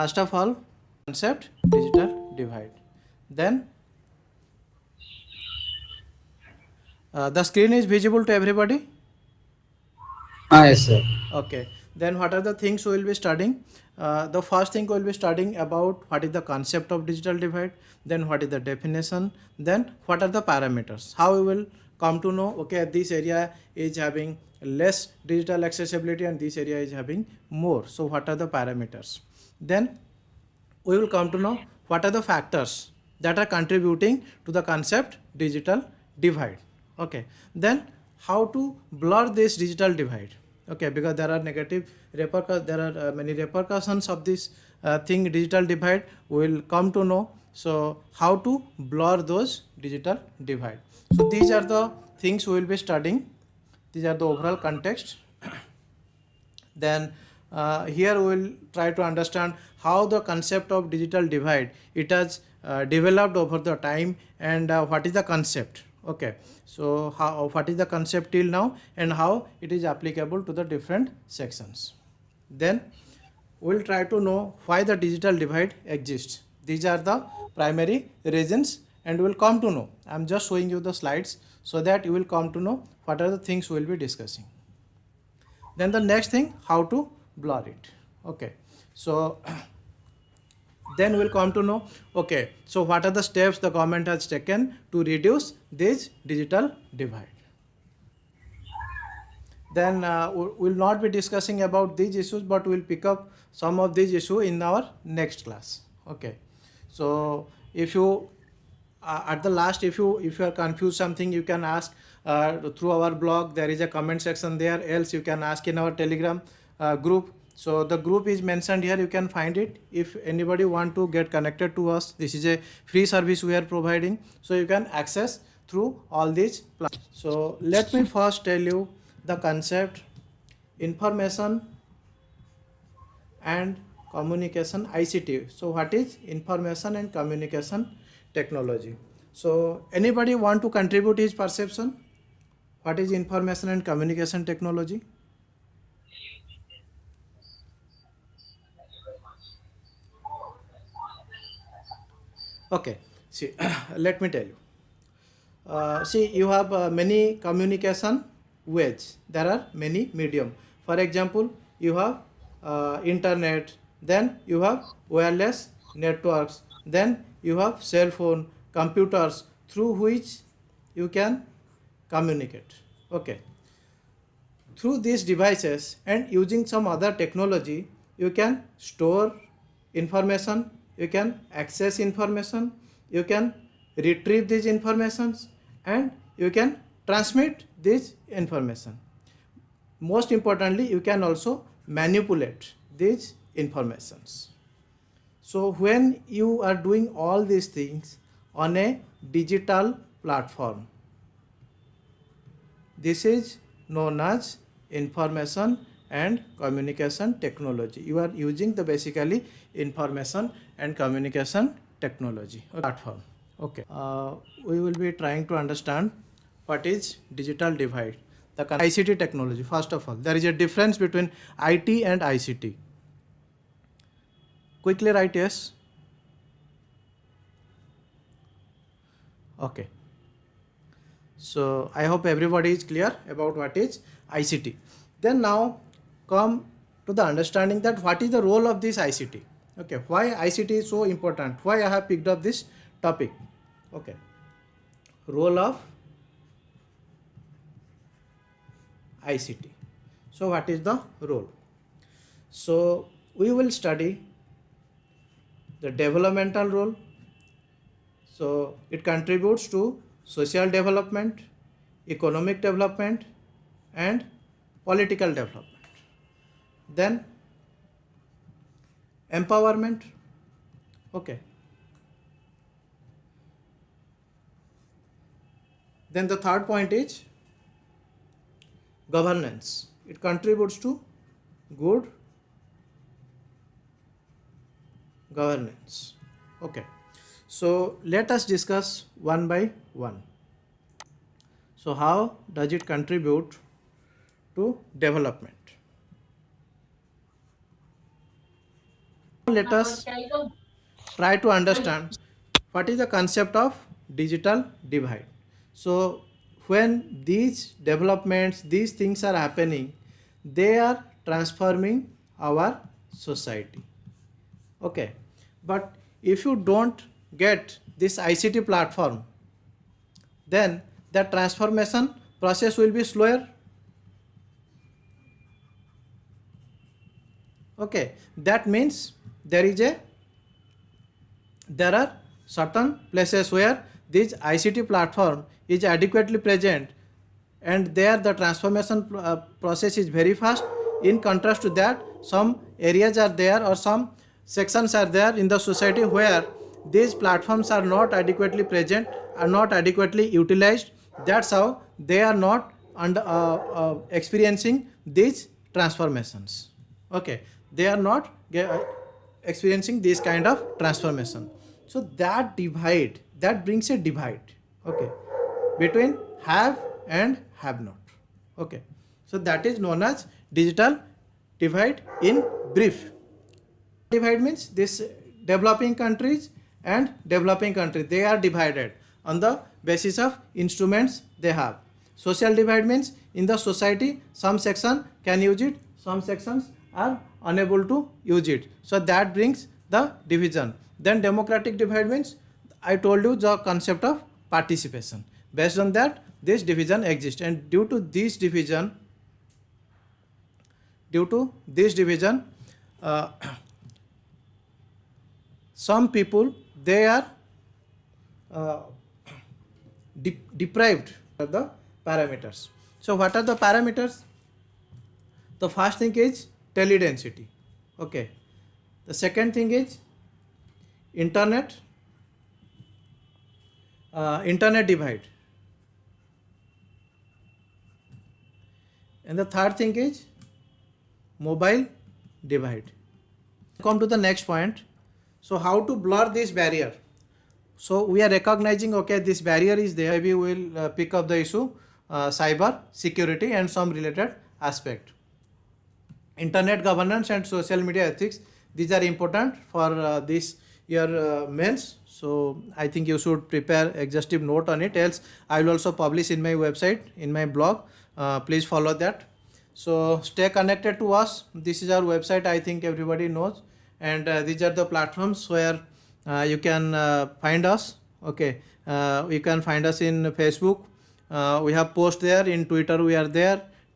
First of all, concept digital divide. Then the screen is visible to everybody. Yes, sir. Okay. Then what are the things we will be studying? The first thing we will be studying about what is the concept of digital divide, then what is the definition, then what are the parameters. How we will come to know, okay, this area is having less digital accessibility and this area is having more. So what are the parameters? Then we will come to know what are the factors that are contributing to the concept digital divide. Okay. Then how to blur this digital divide. Okay, because there are negative repercussions, there are many repercussions of this thing digital divide. We will come to know, so how to blur those digital divide. So these are the things we will be studying. These are the overall context. Then here we will try to understand how the concept of digital divide it has developed over the time, and what is the concept. Okay, so how, what is the concept till now and how it is applicable to the different sections. Then we will try to know why the digital divide exists. These are the primary reasons, and we will come to know. I am just showing you the slides so that you will come to know what are the things we will be discussing. Then the next thing, how to blur it. Okay, so then we'll come to know, okay, so what are the steps the government has taken to reduce this digital divide. Then we'll not be discussing about these issues, but we'll pick up some of these issues in our next class. Okay, so if you at the last, if you are confused something, you can ask through our blog. There is a comment section there, else you can ask in our telegram group. So the group is mentioned here, you can find it. If anybody want to get connected to us, this is a free service we are providing, so you can access through all these plans. So let me first tell you the concept information and communication, ICT. So what is information and communication technology? So anybody want to contribute his perception? What is information and communication technology? Okay, see, let me tell you. See, you have many communication ways. There are many medium. For example, you have internet, then you have wireless networks, then you have cell phone, computers through which you can communicate. Okay, through these devices and using some other technology, you can store information, you can access information, you can retrieve these informations, and you can transmit this information. Most importantly, you can also manipulate these informations. So when you are doing all these things on a digital platform, this is known as information and communication technology. You are using the basically information and communication technology platform. Okay, we will be trying to understand what is digital divide. The ICT technology. First of all, there is a difference between IT and ICT. Quickly write yes. Okay. So I hope everybody is clear about what is ICT. Then now come to the understanding that what is the role of this ICT. Okay, why ICT is so important? Why I have picked up this topic? Okay, role of ICT. So what is the role? So we will study the developmental role. So it contributes to social development, economic development, and political development. Then empowerment. Okay. Then the third point is governance. It contributes to good governance. Okay. So let us discuss one by one. So how does it contribute to development? Let us try to understand what is the concept of digital divide. So when these developments, these things are happening, they are transforming our society. Okay, but if you don't get this ICT platform, then the transformation process will be slower. Okay, that means there are certain places where this ICT platform is adequately present, and there the transformation process is very fast. In contrast to that, some areas are there or some sections are there in the society where these platforms are not adequately present, are not adequately utilized. That's how they are not experiencing these transformations. Okay, they are not experiencing this kind of transformation. So that divide, that brings a divide, okay, between have and have not. Okay, so that is known as digital divide in brief. Divide means this developing countries and developing countries, they are divided on the basis of instruments they have. Social divide means in the society some section can use it, some sections are unable to use it, so that brings the division. Then democratic divide means, I told you the concept of participation. Based on that, this division exists, and due to this division, uh, some people, they are uh, deprived of the parameters. So what are the parameters? The first thing is teledensity. Okay, the second thing is internet divide, and the third thing is mobile divide. Come to the next point. So how to blur this barrier? So we are recognizing, okay, this barrier is there. Maybe we will pick up the issue cyber security and some related aspect. Internet governance and social media ethics, these are important for this year mains. So I think you should prepare exhaustive note on it, else I will also publish in my website, in my blog. Please follow that. So stay connected to us. This is our website, I think everybody knows, and these are the platforms where you can find us. Okay, you can find us in Facebook, we have post there. In Twitter we are there,